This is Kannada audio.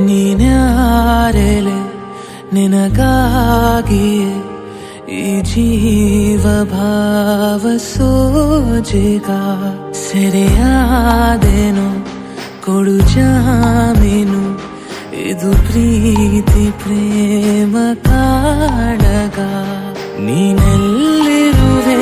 ನೀನ್ಯಾರೆಲೆ ನಿನಗಾಗಿಯೇ ಈ ಜೀವ ಭಾವ ಸೋಜಿಗ ಸೆರೆಯಾದೆನು ಕೊಡು ಜಾಮೀನು ಇದು ಪ್ರೀತಿ ಪ್ರೇಮ ಕಾಡಗ ನೀನೆಲ್ಲಿರುವೆ